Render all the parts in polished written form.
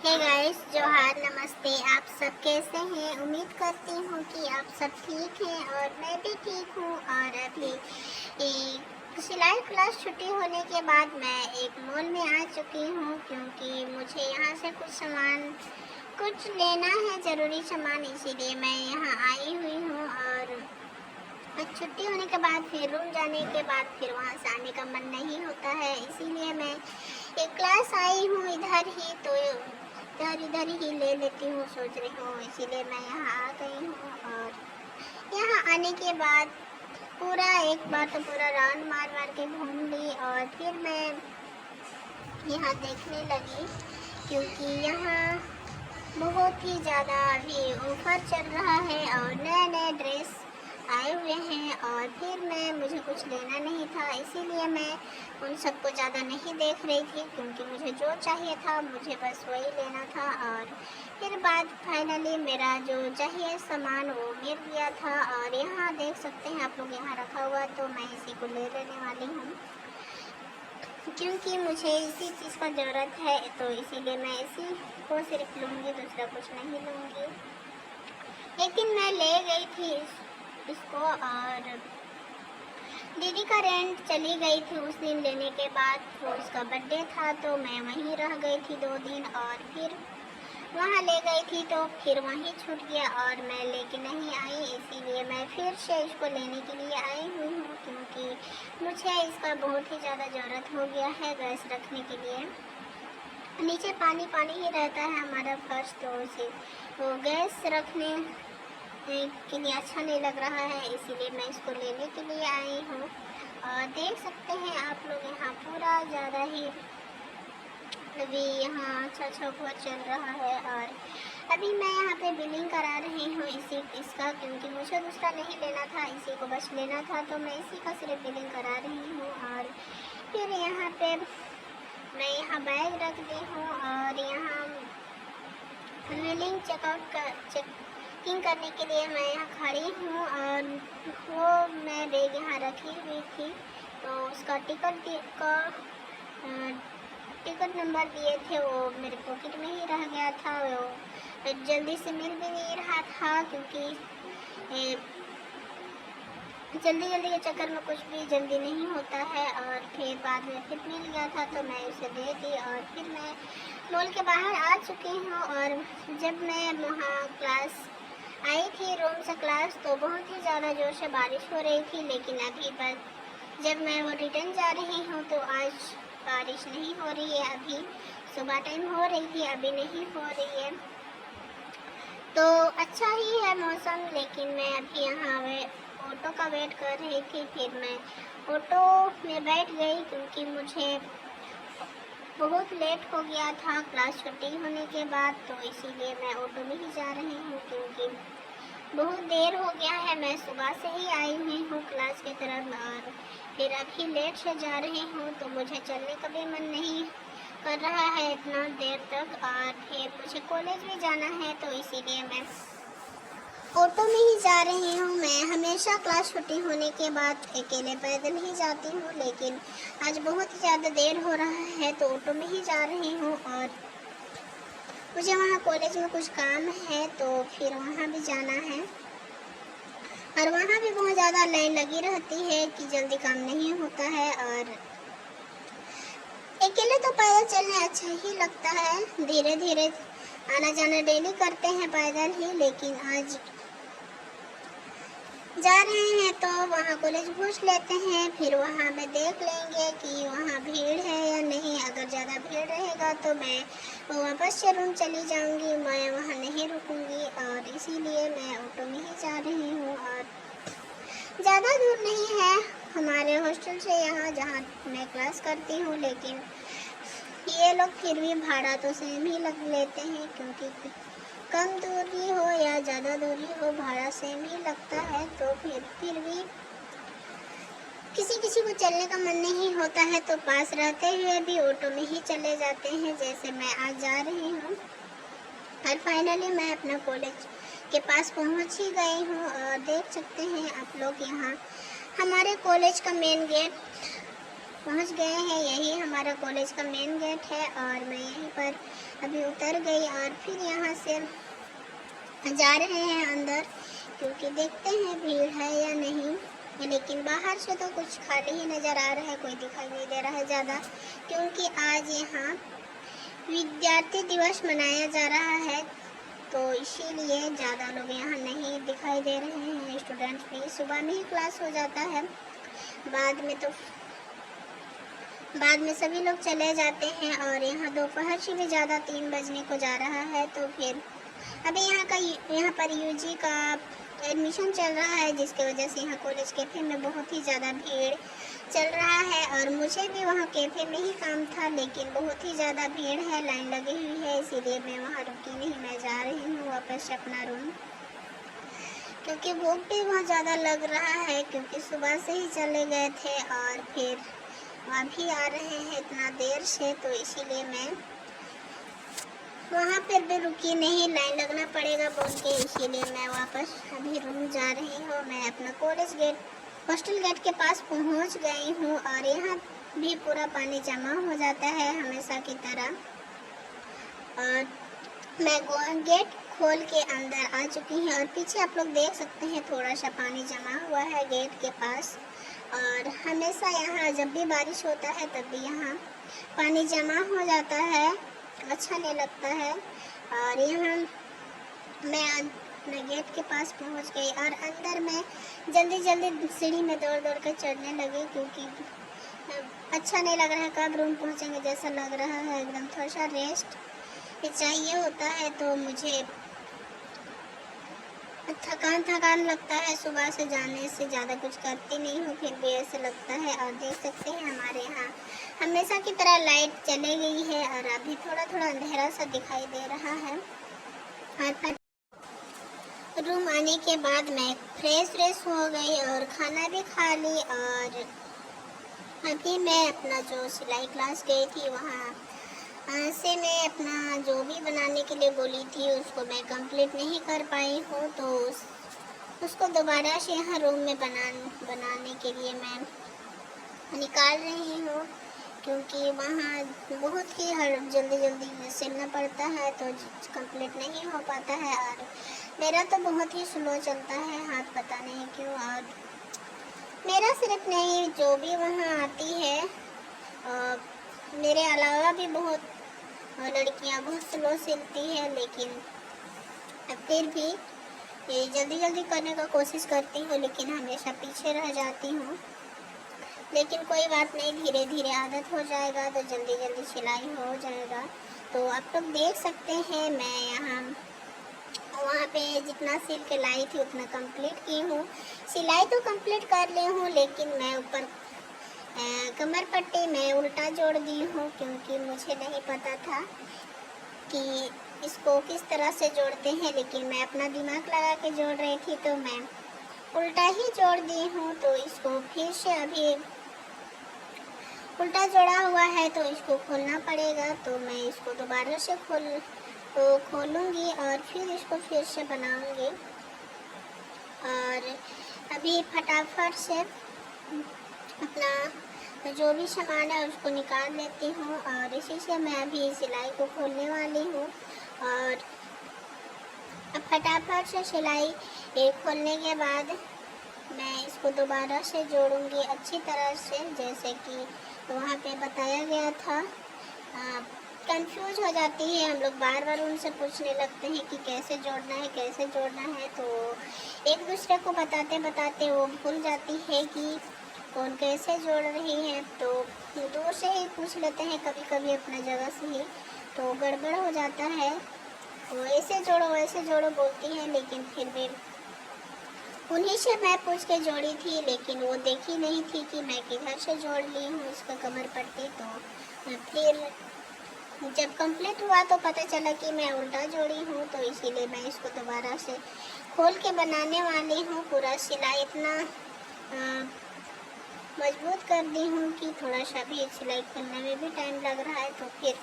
Hey guys, जोहार, नमस्ते। आप सब कैसे हैं? उम्मीद करती हूँ कि आप सब ठीक हैं और मैं भी ठीक हूँ। और अभी सिलाई क्लास छुट्टी होने के बाद मैं एक मॉल में आ चुकी हूँ, क्योंकि मुझे यहाँ से कुछ लेना है, ज़रूरी सामान, इसीलिए मैं यहाँ आई हुई हूँ। और छुट्टी होने के बाद फिर रूम जाने के बाद फिर वहाँ से आने का मन नहीं होता है, इसीलिए मैं एक क्लास आई हूँ इधर ही, तो इधर ही ले लेती हूँ सोच रही हूँ, इसीलिए मैं यहाँ आ गई हूँ। और यहाँ आने के बाद पूरा एक बार तो पूरा राउंड मार मार के घूम ली और फिर मैं यहाँ देखने लगी, क्योंकि यहाँ बहुत ही ज़्यादा अभी ऑफर चल रहा है और नए नए ड्रेस आए हुए हैं। और फिर मुझे कुछ लेना नहीं था, इसीलिए मैं उन सबको ज़्यादा नहीं देख रही थी, क्योंकि मुझे जो चाहिए था मुझे बस वही लेना था। और फिर बाद फाइनली मेरा जो चाहिए सामान वो मिल गया था। और यहाँ देख सकते हैं आप लोग, यहाँ रखा हुआ, तो मैं इसी को ले लेने वाली हूँ, क्योंकि मुझे इसी चीज़ का ज़रूरत है, तो इसीलिए मैं इसी को सिर्फ लूँगी, दूसरा कुछ नहीं लूँगी। लेकिन मैं ले गई थी इसको, और दीदी का रेंट चली गई थी उस दिन लेने के बाद, तो उसका बर्थडे था, तो मैं वहीं रह गई थी 2 दिन। और फिर वहाँ ले गई थी तो फिर वहीं छूट गया और मैं लेके नहीं आई, इसीलिए मैं फिर से इसको लेने के लिए आई हुई हूँ, क्योंकि मुझे इसका बहुत ही ज़्यादा ज़रूरत हो गया है गैस रखने के लिए। नीचे पानी पानी ही रहता है हमारा फर्श, तो उसे वो गैस रखने के लिए अच्छा नहीं लग रहा है, इसीलिए मैं इसको लेने के लिए आई हूँ। और देख सकते हैं आप लोग, यहाँ पूरा ज़्यादा ही अभी यहाँ अच्छा ऑफर चल रहा है। और अभी मैं यहाँ पे बिलिंग करा रही हूँ इसका, क्योंकि मुझे दूसरा नहीं लेना था, इसी को बस लेना था, तो मैं इसी का सिर्फ बिलिंग करा रही हूँ। और फिर यहाँ पे मैं यहाँ बैग रख दी हूँ और यहाँ बिलिंग चेकिंग करने के लिए मैं यहाँ खड़ी हूँ। और वो मैं बैग यहाँ रखी हुई थी, तो उसका टिकट नंबर दिए थे वो मेरे पॉकेट में ही रह गया था। वो जल्दी से मिल भी नहीं रहा था, क्योंकि जल्दी के चक्कर में कुछ भी जल्दी नहीं होता है। और फिर बाद में फिर मिल गया था, तो मैं उसे दे दी और फिर मैं मॉल के बाहर आ चुकी हूँ। और जब मैं वहाँ क्लास आई थी रूम से क्लास, तो बहुत ही ज़्यादा जोर से बारिश हो रही थी, लेकिन अभी बस जब मैं वो रिटर्न जा रही हूँ तो आज बारिश नहीं हो रही है। अभी सुबह टाइम हो रही थी, अभी नहीं हो रही है, तो अच्छा ही है मौसम। लेकिन मैं अभी यहाँ ऑटो का वेट कर रही थी, फिर मैं ऑटो में बैठ गई, क्योंकि मुझे बहुत लेट हो गया था क्लास छुट्टी होने के बाद, तो इसीलिए मैं ऑटो में ही जा रही हूँ, क्योंकि बहुत देर हो गया है। मैं सुबह से ही आई हुई हूँ क्लास की तरफ और फिर अभी लेट से जा रही हूँ, तो मुझे चलने का भी मन नहीं कर रहा है इतना देर तक। और फिर मुझे कॉलेज भी जाना है, तो इसीलिए मैं ऑटो में ही जा रही हूँ। मैं हमेशा क्लास छुट्टी होने के बाद अकेले पैदल ही जाती हूँ, लेकिन आज बहुत ही ज़्यादा देर हो रहा है, तो ऑटो में ही जा रही हूँ। और मुझे वहाँ कॉलेज में कुछ काम है, तो फिर वहाँ भी जाना है, और वहाँ भी बहुत ज़्यादा लाइन लगी रहती है कि जल्दी काम नहीं होता है। और अकेले तो पैदल चलने अच्छा ही लगता है, धीरे धीरे आना जाना डेली करते हैं पैदल ही, लेकिन आज जा रहे हैं तो वहाँ कॉलेज पूछ लेते हैं, फिर वहाँ में देख लेंगे कि वहाँ भीड़ है या नहीं। अगर ज़्यादा भीड़ रहेगा तो मैं वापस से रूम चली जाऊँगी, मैं वहाँ नहीं रुकूँगी, और इसीलिए मैं ऑटो में ही जा रही हूँ। और ज़्यादा दूर नहीं है हमारे हॉस्टल से यहाँ जहाँ मैं क्लास करती हूँ, लेकिन ये लोग फिर भी भाड़ा तो सेम ही लग लेते हैं, क्योंकि कम दूरी हो या ज़्यादा दूरी हो भाड़ा सेम ही लगता है। तो फिर भी किसी को चलने का मन नहीं होता है, तो पास रहते हुए भी ऑटो में ही चले जाते हैं, जैसे मैं आज जा रही हूँ। और फाइनली मैं अपना कॉलेज के पास पहुँच ही गई हूँ, और देख सकते हैं आप लोग, यहाँ हमारे कॉलेज का मेन गेट पहुँच गए हैं। यही हमारा कॉलेज का मेन गेट है, और मैं यहीं पर अभी उतर गई और फिर यहाँ से जा रहे हैं अंदर, क्योंकि देखते हैं भीड़ है या नहीं। लेकिन बाहर से तो कुछ खाली ही नज़र आ रहा है, कोई दिखाई नहीं दे रहा है ज़्यादा, क्योंकि आज यहाँ विद्यार्थी दिवस मनाया जा रहा है, तो इसीलिए ज़्यादा लोग यहाँ नहीं दिखाई दे रहे हैं। स्टूडेंट्स भी सुबह में ही क्लास हो जाता है, बाद में सभी लोग चले जाते हैं। और यहाँ दोपहर से भी ज़्यादा 3 बजने को जा रहा है, तो फिर अभी यहाँ पर यूजी का एडमिशन चल रहा है, जिसकी वजह से यहाँ कॉलेज कैफ़े में बहुत ही ज़्यादा भीड़ चल रहा है। और मुझे भी वहाँ कैफ़े में ही काम था, लेकिन बहुत ही ज़्यादा भीड़ है, लाइन लगी हुई है, इसीलिए मैं वहाँ रुकी नहीं। मैं जा रही हूँ वापस से अपना रूम, क्योंकि भूख भी बहुत ज़्यादा लग रहा है, क्योंकि सुबह से ही चले गए थे और फिर अभी आ रहे हैं इतना देर से, तो इसीलिए मैं वहाँ पर भी रुकी नहीं, लाइन लगना पड़ेगा बोल के, इसीलिए मैं वापस अभी रूम जा रही हूँ। मैं अपना कॉलेज गेट, हॉस्टल गेट के पास पहुँच गई हूँ और यहाँ भी पूरा पानी जमा हो जाता है हमेशा की तरह। और मैं गेट खोल के अंदर आ चुकी हूँ और पीछे आप लोग देख सकते हैं थोड़ा सा पानी जमा हुआ है गेट के पास। और हमेशा यहाँ जब भी बारिश होता है तब भी यहाँ पानी जमा हो जाता है, अच्छा नहीं लगता है। और यहाँ मैं गेट के पास पहुँच गई और अंदर मैं जल्दी सीढ़ी में दौड़ कर चढ़ने लगी, क्योंकि अच्छा नहीं लग रहा है, कब रूम पहुँचेंगे जैसा लग रहा है। एकदम थोड़ा सा रेस्ट चाहिए होता है, तो मुझे थकान लगता है। सुबह से जाने से ज़्यादा कुछ करती नहीं हूँ, फिर भी ऐसे लगता है। और देख सकते हैं हमारे यहाँ हमेशा की तरह लाइट चली गई है और अभी थोड़ा अंधेरा सा दिखाई दे रहा है। और रूम आने के बाद मैं फ्रेश हो गई और खाना भी खा ली। और अभी मैं अपना जो सिलाई क्लास गई थी वहाँ से मैं अपना जो भी बनाने के लिए बोली थी उसको मैं कंप्लीट नहीं कर पाई हूँ, तो उसको दोबारा से यहाँ रूम में बनाने के लिए मैं निकाल रही हूँ, क्योंकि वहाँ बहुत ही जल्दी सिलना पड़ता है, तो कंप्लीट नहीं हो पाता है। और मेरा तो बहुत ही स्लो चलता है हाथ, पता नहीं क्यों। और मेरा सिर्फ नहीं, जो भी वहाँ आती है मेरे अलावा भी बहुत लड़कियां बहुत स्लो सिलती है, लेकिन फिर भी ये जल्दी करने का कोशिश करती हूँ, लेकिन हमेशा पीछे रह जाती हूँ। लेकिन कोई बात नहीं, धीरे धीरे आदत हो जाएगा तो जल्दी सिलाई हो जाएगा। तो आप लोग देख सकते हैं मैं यहाँ वहाँ पे जितना सिल के लाई थी उतना कंप्लीट की हूँ। सिलाई तो कंप्लीट कर ली हूँ, लेकिन मैं ऊपर कमर पट्टी में उल्टा जोड़ दी हूँ, क्योंकि मुझे नहीं पता था कि इसको किस तरह से जोड़ते हैं। लेकिन मैं अपना दिमाग लगा के जोड़ रही थी, तो मैं उल्टा ही जोड़ दी हूँ। तो इसको फिर से अभी उल्टा जोड़ा हुआ है, तो इसको खोलना पड़ेगा। तो मैं इसको दोबारा से खोलूँगी और फिर इसको फिर से बनाऊँगी। और अभी फटाफट से अपना जो भी सामान है उसको निकाल लेती हूँ, और इसी से मैं अभी सिलाई को खोलने वाली हूँ। और अब फटाफट से सिलाई खोलने के बाद मैं इसको दोबारा से जोड़ूंगी अच्छी तरह से, जैसे कि वहाँ पे बताया गया था। कंफ्यूज हो जाती है, हम लोग बार उनसे पूछने लगते हैं कि कैसे जोड़ना है, तो एक दूसरे को बताते वो भूल जाती है कि कौन कैसे जोड़ रही है। तो दूर से ही पूछ लेते हैं कभी अपना जगह से ही, तो गड़बड़ हो जाता है। वो ऐसे जोड़ो बोलती है, लेकिन फिर भी उन्हीं से मैं पूछ के जोड़ी थी, लेकिन वो देखी नहीं थी कि मैं किधर से जोड़ ली हूँ उसका कमर पट्टी। तो फिर जब कंप्लीट हुआ तो पता चला कि मैं उल्टा जोड़ी हूँ, तो इसीलिए मैं इसको दोबारा से खोल के बनाने वाली हूँ। पूरा सिलाई इतना मजबूत कर दी हूँ कि थोड़ा सा भी सिलाई खोलने में भी टाइम लग रहा है। तो फिर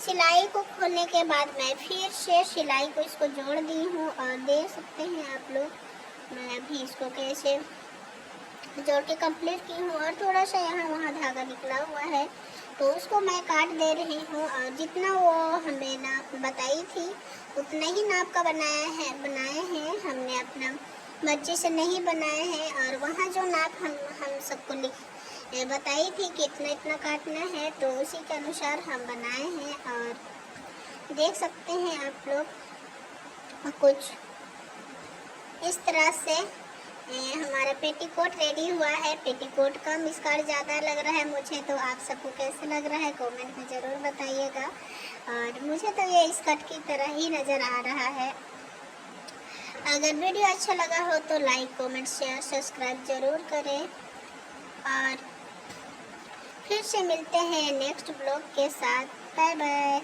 सिलाई को खोलने के बाद मैं फिर से सिलाई को इसको जोड़ दी हूँ, और देख सकते हैं आप लोग मैं अभी इसको कैसे जोड़ के कंप्लीट की हूँ। और थोड़ा सा यहाँ वहाँ धागा निकला हुआ है, तो उसको मैं काट दे रही हूँ। और जितना वो हमें नाप बताई थी उतना ही नाप का बनाए हैं हमने, अपना मर्जी से नहीं बनाए हैं। और वहाँ जो नाप हम सबको बताई थी कि इतना इतना काटना है, तो उसी के अनुसार हम बनाए हैं। और देख सकते हैं आप लोग कुछ इस तरह से हमारा पेटीकोट रेडी हुआ है। पेटीकोट कम स्कर्ट ज़्यादा लग रहा है मुझे, तो आप सबको कैसे लग रहा है कमेंट में ज़रूर बताइएगा। और मुझे तो ये स्कर्ट की तरह ही नज़र आ रहा है। अगर वीडियो अच्छा लगा हो तो लाइक कमेंट शेयर सब्सक्राइब ज़रूर करें। और फिर से मिलते हैं नेक्स्ट ब्लॉग के साथ। Bye bye.